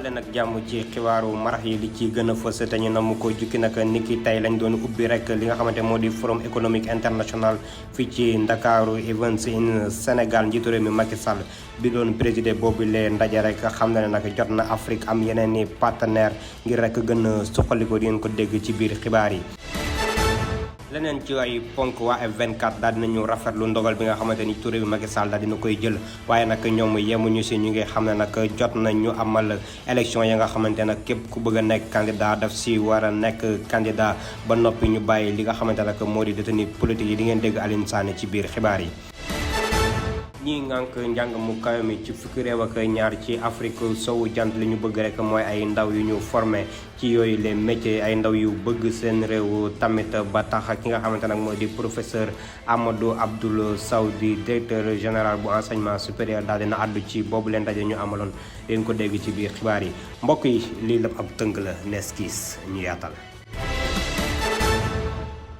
dalee nag jàmm ci xibaaru marax yi li ci gën a fës te ñu namm ko jukki nag niki tey lañ doon ubbi rek li nga xamante moo di forum économique international fii ci Ndakaaru Events in Sénégal njiitu réew mi Macky Sall bi doon présider boobu lee ndaje rek xam na ne nag jot na Afrique am yeneen i partenaire ngir rek gën a suqaliko di ngeen ko dégg ci biir xibaar yi. leneen ci ay ponk waa F24 daal dinañu rafetlu ndogal bi nga xamante ni njiitu réew mi Macky Sall daal dina koy jël waaye nag ñoom yemuñu si ñu ngi xam ne nag jot na ñu amal élection ya nga xamante nag képp ku bëgg a nekk candidat daf si war a nekk candidat ba noppi ñu bàyyi li nga xamante nag moo di détenu politique yi di ngeen dégg Alioune Sané ci biir xibaar yi. ñi ngànk njàng mu kawe mi ci fukki réew ak ñaar ci Afrique sowu jant li ñu bëgg rek mooy ay ndaw yu ñu formé ci yooyu les métiers ay ndaw yu bëgg seen réew tamit ba tax ki nga xamante nag mooy di professeur Amadou Abdoul Sow di directeur général bu enseignement supérieur daal dina àddu ci boobu leen ndaje ñu amaloon leen ko dégg ci biir xibaar yi mbokk yi lii lépp ab tënk la nees kiis ñu yaatal.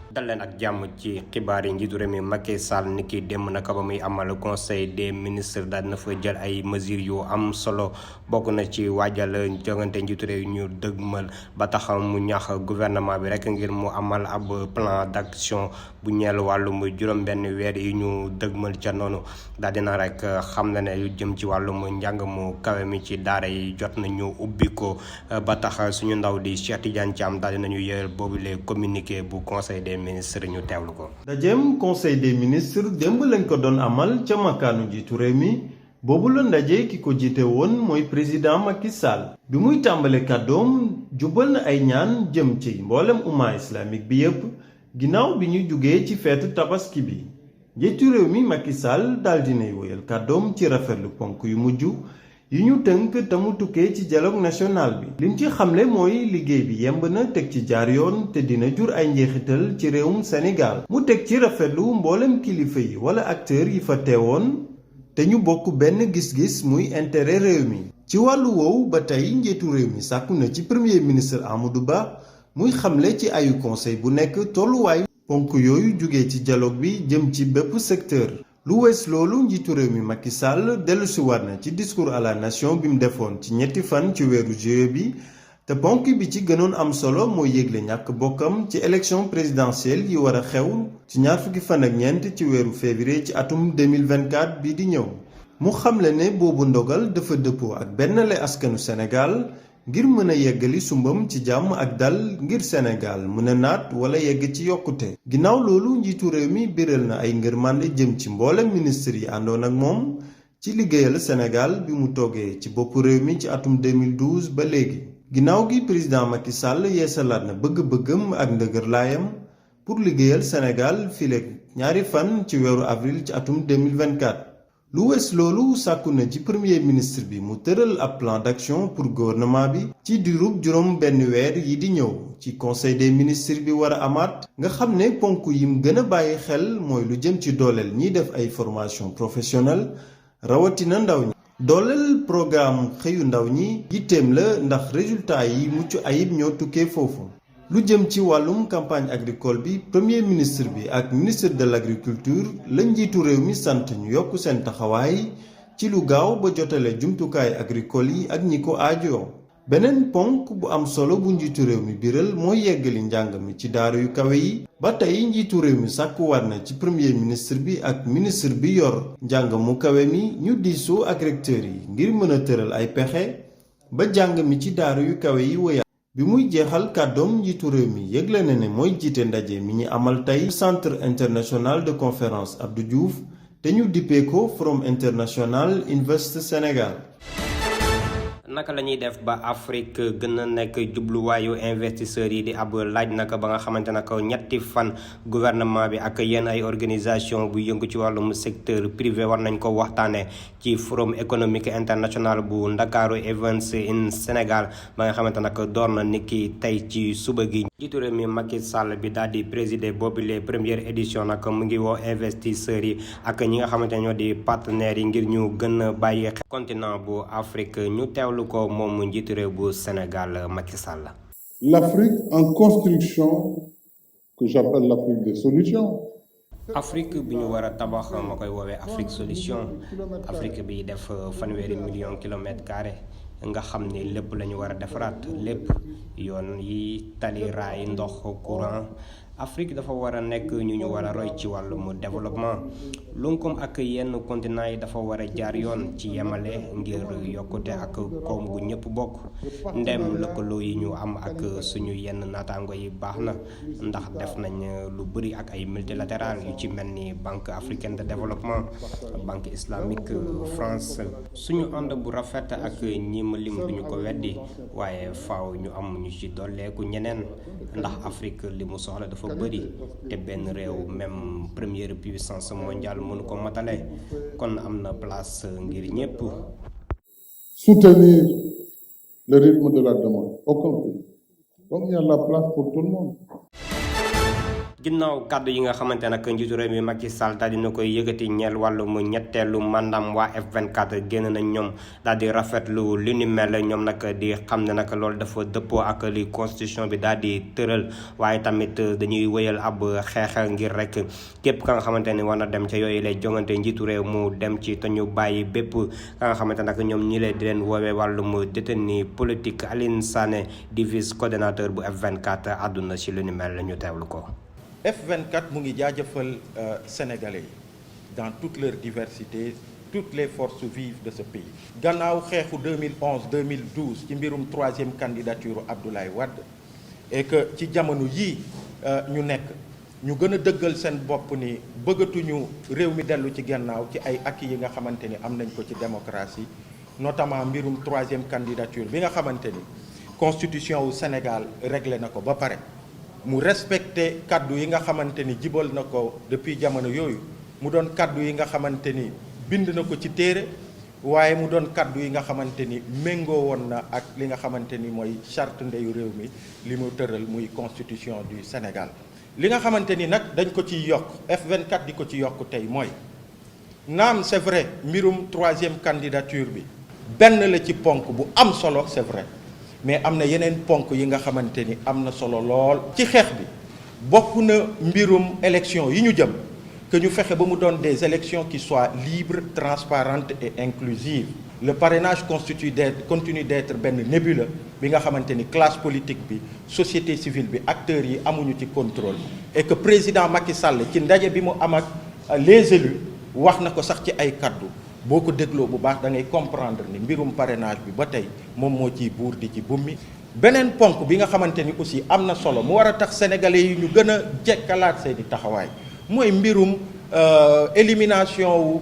dal leen ak jàmm ci xibaar yi njiitu réew mi Macky Sall ni ki démb naka ba muy amal conseil des ministres daal dina fa jël ay mesures yu am solo bokk na ci waajal jongante njiitu réew ñu dëgmal ba tax mu ñaax gouvernement bi rek ngir mu amal ab plan d'action bu ñeel wàllum juróom-benn weer yi ñu dëgmal ca noonu daal dina rek xam na ne yu jëm ci wàllum njàng mu kawe mi ci daara yi jot nañu ubbi ko ba tax suñu ndaw di Cheikh Tidiane Thiam daal dinañu yëral boobu les communiqué bu conseil des ministre ñu teewlu ko. ndajeem conseil des ministres démb lañ ko doon amal ca makaanu njiitu réew mi boobu la ndaje ki ko jiite woon mooy président Macky Sall. bi muy tàmbale kàddoom jubal na ay ñaan jëm ci mboolem umma islamique bi yépp ginnaaw bi ñu jugee ci feetu tabaski bi njiitu réew mi Macky Sall daal dinay woyal kàddoom ci rafetlu ponk yu mujj yi ñu tënk te mu tukkee ci dialogue national bi lim ci xamle mooy liggéey bi yemb na teg ci jaar yoon te dina jur ay njeexital ci réewum Sénégal mu teg ci rafetlu mboolem kilifa yi wala acteurs yi fa teewoon te ñu bokk benn gis-gis muy intérêt réew mi ci wàllu woowu ba tey njiitu réew mi sàkku na ci premier ministre Amadou Ba muy xamle ci ayu conseil bu nekk tolluwaayu ponk yooyu jugee ci dialogue bi jëm ci bépp secteur lu wees loolu njiitu réew mi Macky Sall dellusiwaat na ci discours à la nation bi mu defoon ci ñetti fan ci weeru juillet bi te ponk bi ci gënoon am solo mooy yégle ñàkk bokkam ci élection présidentielle yi war a xew ci ñaar fukki fan ak ñeent ci weeru février ci atum 2024 bi di ñëw mu xamle ne boobu ndogal dafa dëppoo ak benn le askanu Sénégal ngir mën a yeggali sumbam ci jàmm ak dal ngir Sénégal mën a naat wala yegg ci yokkute ginnaaw loolu njiitu réew mi biral na ay ngërmande jëm ci mboolem ministre yi àndoon ak moom ci liggéeyal Sénégal bi mu toogee ci boppu réew mi ci atum 2012 ba léegi ginnaaw gi président Macky Sall yeesalaat na bëgg-bëggam ak ndëgërlaayam pour liggéeyal Sénégal fileeg ñaari fan ci weeru avril ci atum 2024 lu wees loolu sàkku na ci premier ministre bi mu tëral ab plan d'action pour gouvernement bi ci diirub juróom benn weer yi di ñëw ci conseil des ministres bi war a amaat nga xam ne ponk yim gën a bàyyi xel mooy lu jëm ci dooleel ñiy def ay formation professionnelle rawatina ndaw ñi dooleel programme xëyu ndaw ñi yitteem la ndax résultat yi mucc ayib ñoo tukkee foofu lu jëm ci wàllum campagne agricole bi premier ministre bi ak ministre de l'agriculture la njiitu réew mi sant ñu yokk seen taxawaay ci lu gaaw ba jotale jumtukaay agricole yi ak ñi ko aajoo beneen ponk bu am solo bu njiitu réew mi biral mooy yeggali njàng mi ci daara yu kawe yi ba tey njiitu réew mi sàkkuwaat na ci premier ministre bi ak ministre bi yor njàng mu kawe mi ñu diisoo ak recteurs yi ngir mën a tëral ay pexe ba njàng mi ci daara yu kawe yi wëya bi muy jeexal kàddoom njiitu réew mi yëgle na ne mooy jiite ndaje mi ñu amal tey centre international de conférence Abdou Diouf te ñu dippee ko forum international Invest Sénégal. naka la ñuy def ba Afrique gën a nekk jubluwaayu investisseurs yi di ab laaj naka ba nga xamante ne ñetti fan gouvernement bi ak yenn ay organisation bu yëngu ci wàllum secteur privé war nañ ko waxtaanee ci forum économique international bu Ndakaaru Events in Sénégal ba nga xamante ne door na niki tey ci suba gi. njiitu réew mi Macky Sall bi daal di présider boobu les première édition nag mu ngi woo investisseurs yi ak ñi nga xamante ne ñoo di partenaires yi ngir ñu gën a bàyyi xel continent bu Afrique ñu teewlu ko moom njiitu réew bu Sénégal Macky Sall. L'Afrique en construction, que j'appelle l'Afrique des solutions, Afrique bi ñu war a tabax ma koy woowee Afrique solution Afrique bi def fanweeri million kilomètres carrés nga xam ne lépp la ñu war a defaraat lépp yoon yi tali raay ndox courant Afrique dafa war a nekk ñu war a roy ci wàllum développement lunkum ak yenn continent yi dafa war a jaar yoon ci yemale ngir yokkute ak koom gu ñëpp bokk ndem lëkkaloo yi ñu am ak suñu yenn naataango yi baax na ndax def nañ lu bëri ak ay multilatéral yu ci mel ni banque africaine de développement banque islamique France suñu ànd bu rafet ak ñi ma lim duñu ko weddi waaye faaw ñu am ñu ci dolleeku ñeneen ndax Afrique li mu soxla dafa bëri te benn réew même première puissance mondiale mënu ko matale kon am na place ngir ñëpp. Soutenir le rythme de la demande aucun pays donc il y a la place pour tout le monde. ginnaaw kàddu yi nga xamante nag njiitu réew mi Macky Sall daal dina koy yëkkati ñeel wàllum ñetteelu mandaam waa F24 génn nañ ñoom daal di rafetlu li ni mel ñoom nag di xam ne nag loolu dafa dëppoo ak li constitution bi daal di tëral waaye tamit dañuy wëyal ab xeex ngir rek képp ka nga xamante ni war na dem ca yooyu lay jongante njiitu réew mu dem ci te ñu bàyyi bépp ka nga xamante nag ñoom ñi lay di leen woowee wàllum détenu politique. Aline Sané di vice coordonnateur bu F24 àdduna ci li ni mel ñu teewlu ko. F24 mu ngi jaajëfal sénégalais yi dans toute leur diversité toutes les forces vives de ce pays. gannaaw xeexu 2011-2012 ci mbirum troisième candidature Abdoulaye Wade et que ci jamono yii ñu nekk ñu gën a dëggal seen bopp ni bëggatuñu réew mi dellu ci gannaaw ci ay acquis yi nga xamante ni am nañ ko ci démocratie notamment mbirum troisième candidature bi nga xamante ni constitution wu Sénégal réglé na ko ba pare. mu respecté kaddu yi nga xamante ni jibal na ko depuis jamono yooyu mu doon kaddu yi nga xamante ni bind na ko ci téere waaye mu doon kaddu yi nga xamante ni méngoo woon na ak li nga xamante ni mooy charte ndeyu réew mi li mu tëral muy constitution du Sénégal. li nga xamante ni nag dañ ko ciy yokk F24 di ko ci yokk tey mooy naam c'est vrai mbirum troisième candidature bi benn la ci ponk bu am solo c'est vrai. mais am na yeneen ponk yi nga xamante ni am na solo lool ci xeex bi bokk na mbirum élection yi ñu jëm que ñu fexe ba mu doon des élections qui soient libres transparentes et inclusives. le parrainage continue d'être benn nébuleux bi nga xamante ni classe politique bi société civile bi acteurs yi amuñu ci contrôle et que président Macky Sall ci ndaje bi mu am ak les élus wax na ko sax ci ay kaddu. boo ko dégloo bu baax da ngay comprendre ni mbirum parrainage bi ba tey moom moo ciy buur di ci bummi beneen ponk bi nga xamante ni aussi am na solo mu war a tax sénégalais yi ñu gën a jekkalaat seeni taxawaay mooy mbirum élimination wu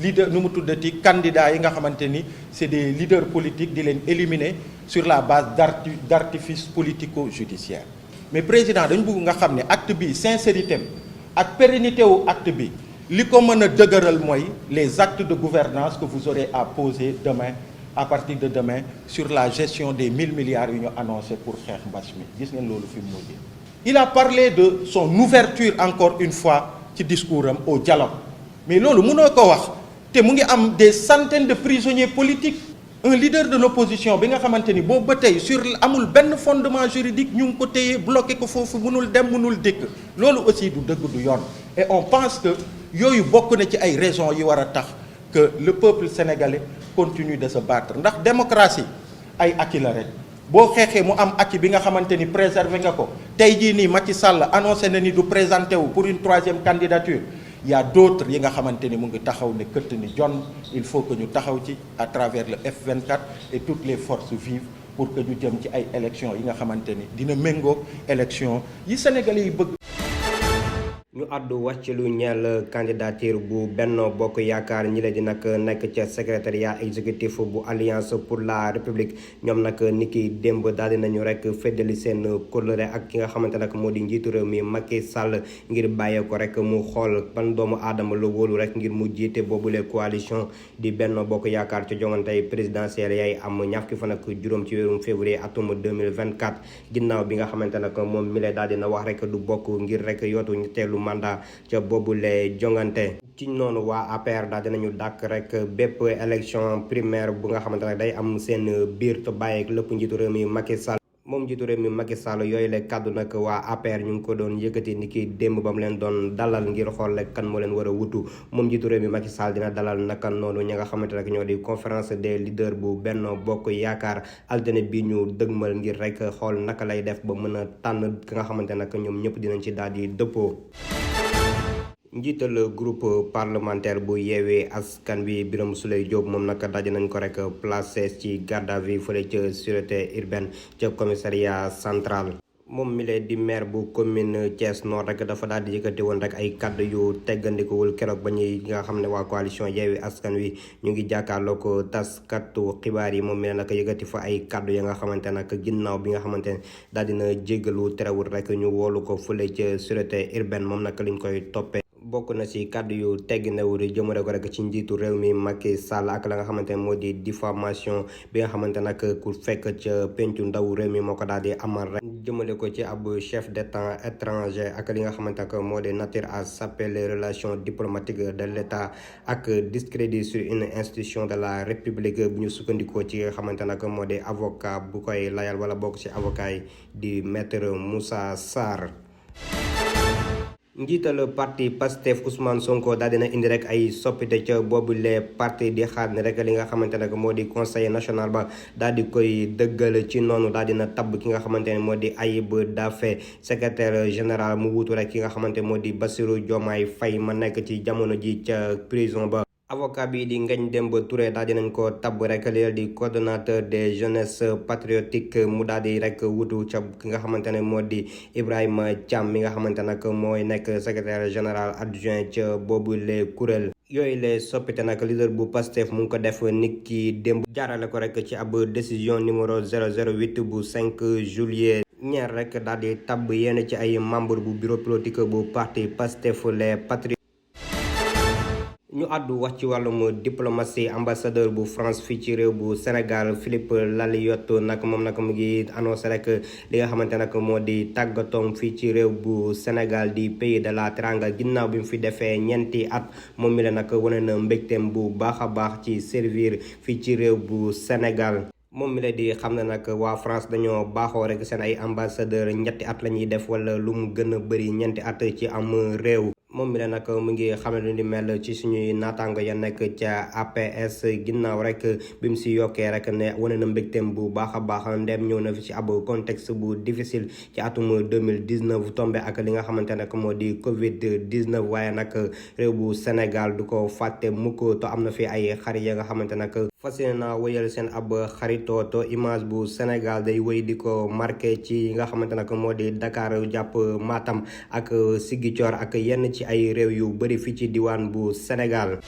leader nu mu tuddati candidat yi nga xamante ni c'est des leaders politiques di leen éliminer sur la base d'artifice politico-judiciaire mais président dañu bëgg nga xam ne acte bi sincérité ak pérennité wu acte bi li ko mën a dëgëral mooy les actes de gouvernance que vous aurez à poser demain à partir de demain sur la gestion des 1000 milliards yu ñu annoncé pour xeex mbas mi gis ngeen loolu fi mu mujjee. il a parlé de son ouverture encore une fois ci discours am au dialogue mais loolu mënoo ko wax te mu ngi am des centaines de prisonniers politiques un leader de l'opposition bi nga xamante ni boobu ba tey sur amul benn fondement juridique ñu ngi ko téye bloqué ko foofu mënul dem mënul dëkk loolu aussi du dëgg du yoon et on pense que yooyu bokk na ci ay raisons yi war a tax que le peuple sénégalais continue de se battre ndax démocratie ay acquis la rek boo xeexee mu am acquis bi nga xamante ni préserver nga ko tey jii nii Macky Sall annoncé na ni du présenté wu pour une troisième candidature il y a d'autres yi nga xamante ni mu ngi taxaw ne këtt ni jon il faut que ñu taxaw ci à travers le F24 et toutes les forces vives pour que ñu jëm ci ay élections yi nga xamante ni dina méngoo élections yi sénégalais yi bëgg. ñu àddu wax ci lu ñeel candidature bu Benno Bokk Yaakaar ñi la di nag nekk ca secrétariat exécutif bu Alliance pour la République ñoom nag niki démb daal di nañu rek feddali seen kóllëre ak ki nga xamante nag moo di njiitu réew mi Macky Sall ngir bàyyee ko rek mu xool ban doomu aadama la wóolu rek ngir mu jiite boobule coalition di Benno Bokk Yaakaar ca jongantey présidentielle yaay am ñaar fukki fan ak juróom ci weerum février atum 2024 ginnaaw bi nga xamante nag moom mi lay daal dina wax rek du bokk ngir rek yootu ñetteelu mandat ca boobule jongante ci noonu waa APR daal dinañu dàkk rek bépp élection primaire bu nga xamante ne day am seen biir te bàyyi lépp njiitu réew mi Macky Sall moom njiitu réew mi Macky Sall yooyu la kàddu nag waa APR ñu ngi ko doon yëkkati ni ki démb ba mu leen doon dalal ngir xool rek kan moo leen war a wutu moom njiitu réew mi Macky Sall dina dalal naka noonu ñi nga xamante rek ñoo di conférence des leaders bu Benno Bokk Yaakaar altine bi ñu dëgmal ngir rek xool naka lay def ba mën a tànn ki nga xamante nag ñoom ñëpp dinañ ci daal di dëppoo. njiital groupe parlementaire bu yeewee askan wi Birame Souleye Diop moom nag daje nañ ko rek placé ci garde à vue fële ca sûreté urbaine ca commissariat central. moom mi lee di maire bu commune Thiès Nord rek dafa daal di yëkkati woon rek ay kaddu yu teggandikuwul keroog ba ñuy nga xam ne waa coalition yeewi askan wi ñu ngi jàkkaarloo ko taskatu xibaar yi moom mi ne nag yëkkati fa ay kaddu ya nga xamante nag ginnaaw bi nga xamante ne daal dina jéggalu terewul rek ñu woolu ko fële ca sûreté urbaine moom nag liñ koy toppee bokk na ci kàddu yu tegg newul jëmale ko rek ci njiitu réew mi Macky Sall ak la nga xamante ne moo di diffamation bi nga xamante nag ku fekk ca pencu ndaw réew mi moo ko daal di amal rek jëmale ko ci ab chef d'état étranger ak li nga xamante ne moo di nature à saper les relations diplomatiques de l'État ak discrédit sur une institution de la République bu ñu sukkandikoo ci nga xamante nag moo di avocat bu koy layal wala bokk ci avocat yi di maître Moussa Sarr. njiital parti Pastef Ousmane Sonko daal dina indi rek ay soppite ca boobu les parti di xaar ne rek li nga xamante ne moo di conseil national ba daal di koy dëggal ci noonu daal dina tabb ki nga xamante ne moo di Ayib Daffé secrétaire général mu wuutu rek ki nga xamante moo di Bassirou Diomaye Faye ma nekk ci jamono ji ca prison ba. avocat bi di Ngagne Demba Touré daal dinañ ko tabb rek li di coordonnateur des jeunesses patriotiques mu daal di rek wutu ca ki nga xamante ne moo di Ibrahima Thiam mi nga xamante nag mooy nekk secrétaire général adjoint ca boobu les kuréel yooyu les soppite nag leader bu Pastef mu ngi ko def nit ki démb jaarale ko rek ci ab décision numéro 008 bu 5 juillet ñeer rek daal di tabb yenn ci ay membre bu bureau politique bu parti Pastef les patriotes. ñu àddu wax ci wàllum diplomatie ambassadeur bu France fii ci réew bu Sénégal Philippe Laliot nag moom nag mu ngi annoncé rek li nga xamante nag moo di tàggatoom fii ci réew bu Sénégal di pays de la Teranga ginnaaw bi mu fi defee ñeenti at moom mi la nag wane na mbégteem bu baax a baax ci servir fii ci réew bu Sénégal. moom mi la di xam ne nag waa France dañoo baaxoo rek seen ay ambassadeur ñetti at la ñuy def wala lu mu gën a bëri ñeenti at ci am réew. moom mi la nag mu ngi xam ne lu ni mel ci suñuy naataango ya nekk ca APS ginnaaw rek bi mu si yokkee rek ne wane na mbégteem bu baax a baax ndem ñëw na fi ci ab contexte bu difficile ci atum 2019 tombé ak li nga xamante ne moo di Covid 19 waaye nag réew bu Sénégal du ko fàtte mukk to am na fi ay xarit ya nga xamante nag fas yéene naa wëyal seen ab xaritoo to image bu Sénégal day wëy di ko marqué ci nga xamante nag moo di Dakar jàpp Matam ak Ziguinchor ak yenn ci ay réew yu bari fii ci diwaan bu Sénégal.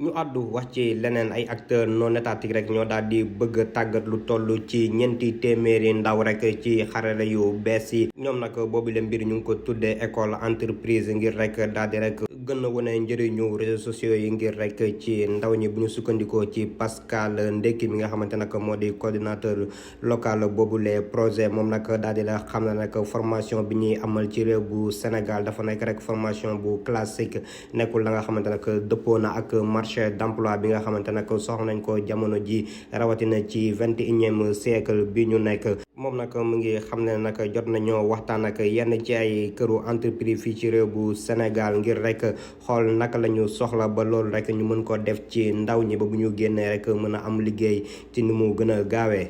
ñu àddu wax ci leneen ay acteurs non étatiques rek ñoo daal di bëgg tàggat lu toll ci ñeenti téeméeri ndaw rek ci xarala yu bees yi ñoom nag boobu le mbir ñu ngi ko tuddee école entreprise ngir rek daal di rek gën a wane njëriñu réseaux sociaux yi ngir rek ci ndaw ñi bu ñu sukkandikoo ci Pascal Ndekki mi nga xamante nag moo di coordinateur local boobu les projets moom nag daal di la xam ne nag formation bi ñuy amal ci réew bu Sénégal dafa nekk rek formation bu classique nekkul la nga xamante nag dëppoo na ak marché d'emploi bi nga xamante nag soxla nañ ko jamono ji rawatina ci 21e siècle bi ñu nekk. moom nag mu ngi xam ne nag jot nañoo waxtaan ak yenn ci ay këru entreprise fii ci réew bu Sénégal ngir rek xool naka la ñu soxla ba loolu rek ñu mën ko def ci ndaw ñi ba bu ñu génnee rek mën a am liggéey ci ni mu gën a gaawee.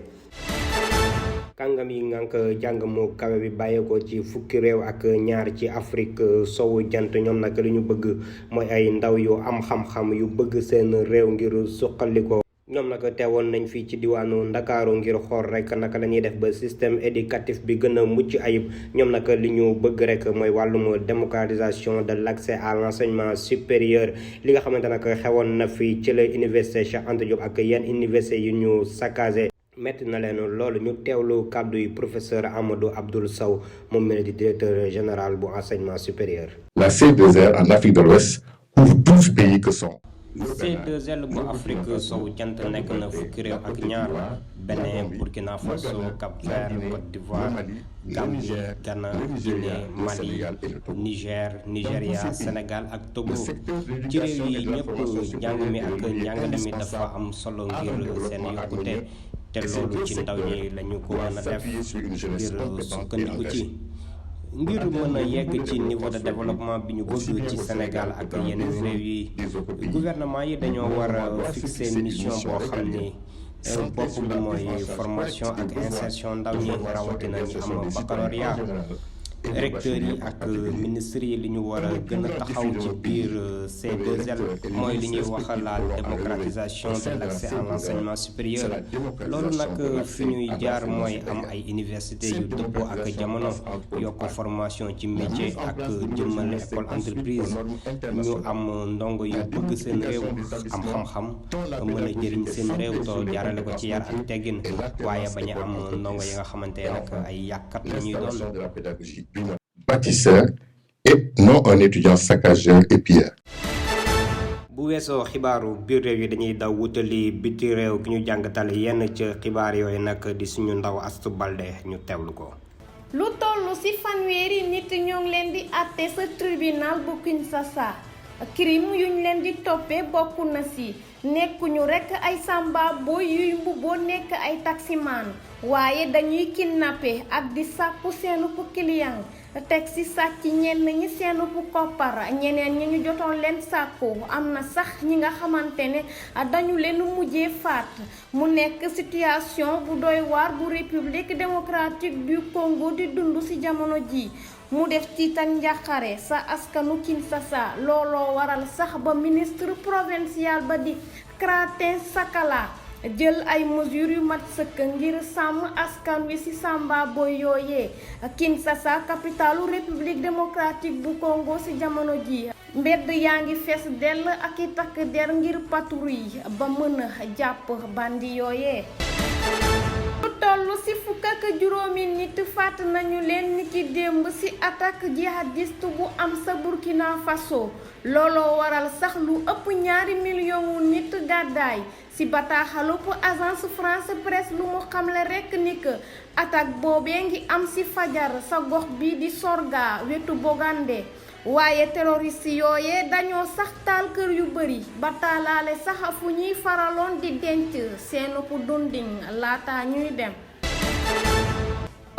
kàngam yi ngànk jàng mu kawe bi bàyyeekoo ci fukki réew ak ñaar ci Afrique sowu jant ñoom nag li ñu bëgg mooy ay ndaw yu am xam-xam yu bëgg seen réew ngir suqali ko. ñoom nag teewoon nañ fii ci diwaanu Ndakaaru ngir xool rek naka la ñuy def ba système éducatif bi gën a mucc ayib ñoom nag li ñu bëgg rek mooy wàllum démocratisation de l'accès à l'enseignement supérieur li nga xamante nag xewoon na fi ci la université Cheikh Anta Diop ak yenn université yu ñu saccagé metti na leen loolu ñu teewlu kàddu yi professeur Amadou Abdoul Sow moom mel di directeur général bu enseignement supérieur. La C2R en Afrique de l'Ouest couvre 12 pays que sont C2L bu Afrique sowu jant nekk na fukki réew ak ñaar Bénin, Burkina Faso, Cap-Vert, Côte d'Ivoire, Gambie, Ghana, Guinée, Mali, Niger, Nigeria, Sénégal ak Togo. ci réew yi ñëpp njàng mi ak njàngale mi dafa am solo ngir seen yokkute te loolu ci ndaw ñi lañu ko mën a def ngir sukkandiku ci ngir mën a yegg ci niveau de développement bi ñu bëgg ci Sénégal ak yeneen réew yi gouvernement yi dañoo war a fixer mission boo xam ni bopp bi mooy formation ak insertion ndaw ñi rawatina ñi am baccalauréat recteurs yi ak ministres yi li ñu war a gën a taxaw ci biir C2L mooy li ñuy wax la démocratisation de l'accès à l'enseignement supérieur loolu nag fi ñuy jaar mooy am ay université yu dëppoo ak jamono yokk formation ci métier ak jëmmal école entreprise ñu am ndongo yu bëgg seen réew am xam-xam mën a jëriñ seen réew to jaarale ko ci yar ak teggin waaye bañ a am ndongo yi nga xamante nag ay yàkkat la ñuy doon bâtisseur et non un étudiant saccageur et pilleur. bu weesoo xibaaru biir réew yi dañuy daw wutali biti réew gi ñu jàngatal yenn ci xibaar yooyu nag di suñu ndaw Astou Baldé ñu teewlu ko. lu toll ci fanweeri nit ñoo ngi leen di àtte sa tribunal bu Kinshasa crime yuñ leen di toppee bokk na ci nekkuñu rekk ay samba boy yuy mbubboo nekk ay taximan waaye dañuy kidnappé ak di sàkku seenu pu client teg ci sàcc ñenn ñi seenu pu koppar ñeneen ñi ñu jotoon leen sàkku am na sax ñi nga xamante ne dañu leen mujjee faat mu nekk situation bu doy waar bu République démocratique du Congo di dund ci jamono ji mu def ci tan njàqare sa askanu Kinshasa looloo waral sax ba ministre provincial ba di Kratin Sakala jël ay mesures yu mat sëkk ngir sàmm askan wi ci samba boy yooyee Kinshasa capitalu République démocratique bu Congo ci jamono ji mbedd yaa ngi fees dell ak i takk der ngir patrouille ba mën a jàpp bandi yooyee lu toll ci fukk ak juróomi nit faat nañu leen niki démb ci attaque jihadiste bu am sa Burkina Faso looloo waral sax lu ëpp 2 millions nit gàddaay ci bataaxalup agence France Presse lu mu xamle rekk ni que attaque boobee ngi am ci fajar sa gox bi di Sorga wetu Bogandé waaye terroriste yooyee dañoo sax taal kër yu bari ba taalaale sax fu ñuy faraloon di denc seenu pu dundin laata ñuy dem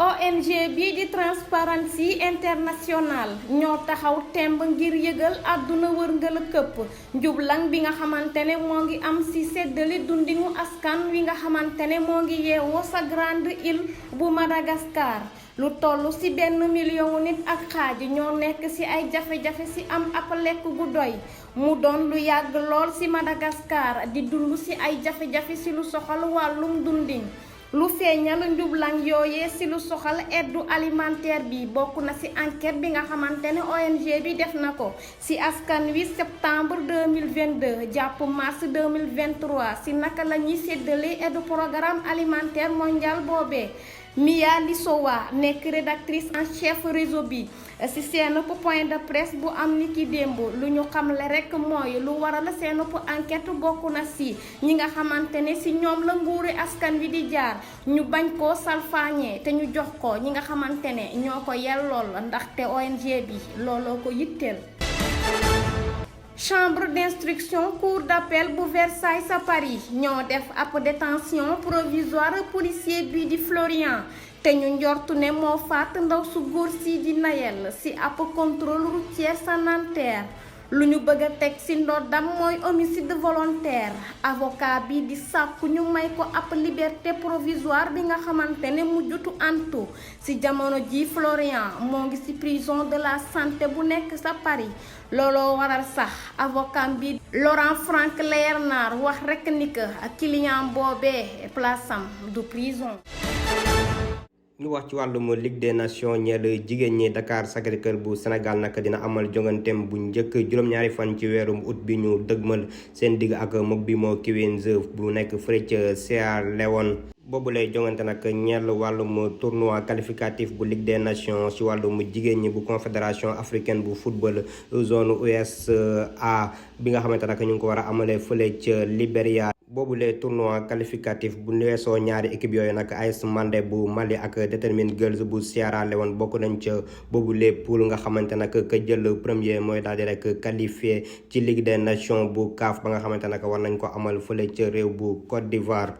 ONG bii di Transparency International ñoo taxaw temb ngir yëgal àdduna wërngël këpp njublang bi nga xamante ne moo ngi am ci seddali dundinu askan wi nga xamante ne moo ngi yeewoo sa grande île bu Madagascar lu toll ci 1 million nit ak xaaj ñoo nekk ci ay jafe-jafe ci am ab lekk gu doy mu doon lu yàgg lool ci Madagascar di dund ci ay jafe-jafe ci lu soxal wàllum dundin lu feeñal njublang yooyee ci lu soxal aide alimentaire bi bokk na ci enquête bi nga xamante ne ONG bi def na ko ci askan wi septembre 2022 jàpp mars 2023 ci naka la ñuy séddale aide programme alimentaire mondial boobee Mia Lissowa nekk rédactrice en chef réseau bi ci seen point de presse bu am niki démb lu ñu xamle rekk mooy lu waral seen enquête bokk na ci ñi nga xamante ne ci ñoom la nguuri askan wi di jaar ñu bañ koo salfaañee te ñu jox ko ñi nga xamante ne ñoo ko yellool ndaxte ONG bi looloo ko yitteel. Chambre d'instruction cour d'appel bu Versailles sa Paris ñoo def ab détention provisoire policier bi di Florian te ñu njortu ne moo faat ndaw su góor si di Nayel ci ab contrôle routier sa Nanterre lu ñu bëgg a teg ci ndoddam mooy homicide volontaire avocat bi di sàkku ñu may ko ab liberté provisoire bi nga xamante ne mujjutu antu ci jamono ji Florian moo ngi ci prison de la santé bu nekk sa Paris looloo waral sax avocat bi Laurent Frank Leernard wax rekk ni que client boobee place am du prison. ñu wax ci wàllum Ligue des Nations ñeel jigéen ñi Dakar Sacré-Cœur bu Sénégal nag dina amal jonganteem bu njëkk juróom-ñaari fan ci weerum août bi ñu dëgmal seen digg ak Mobimbo Queens bu nekk fële ca Sierra Leone boobu lay jongante nag ñeel wàllum tournoi qualificatif bu Ligue des Nations ci wàllum jigéen ñi bu confédération africaine bu football zone USA bi nga xamante nag ñu ngi ko war a amalee fële ca Libéria boobule tournoi qualificatif bu weesoo ñaari équipe yooyu nag AS Mandé bu Mali ak Determine Girls bu Sierra Leone bokk nañ ca boobule poule nga xamante nag ka jël premier mooy daal di rek qualifié ci Ligue des Nations bu CAF ba nga xamante nag war nañ ko amal fële ca réew bu Côte d'Ivoire.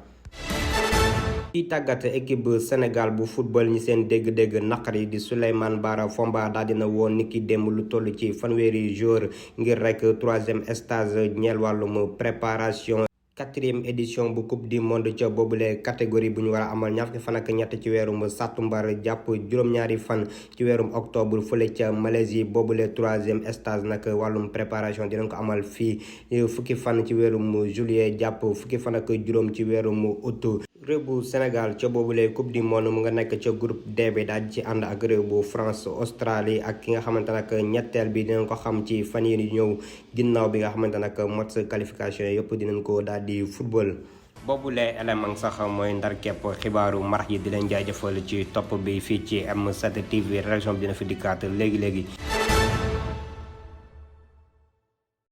ci tàggat équipe bu Sénégal bu football ñi seen dégg-dégg naqari di Souleymane Bara Fomba daal dina woon niki démb lu toll ci fanweeri joueur ngir rek 3e stage ñeel wàllum préparation 4e édition bu coupe du monde ca boobule catégorie bu ñu war a amal ñaar fukki fan ak ñett ci weerum sàttumbar jàpp juróom-ñaari fan ci weerum octobre fële ca Malaisie boobule 3e stage nag wàllum préparation dinañ ko amal fii fukki fan ci weerum juillet jàpp fukki fan ak juróom ci weerum août. réew bu Sénégal ca boobule coupe du monde mu nga nekk ca groupe D bi daal ci ànd ak réew bu France Australie ak ki nga xamante nag ñetteel bi dinañ ko xam ci fan yi ñëw ginnaaw bi nga xamante nag match qualification yëpp dinañ ko daal di football. boobule élément sax mooy ndar képp xibaaru marax yi di leen jaajëfal ci topp bi fii ci M7 TV région bi dina fi dikkaat léegi.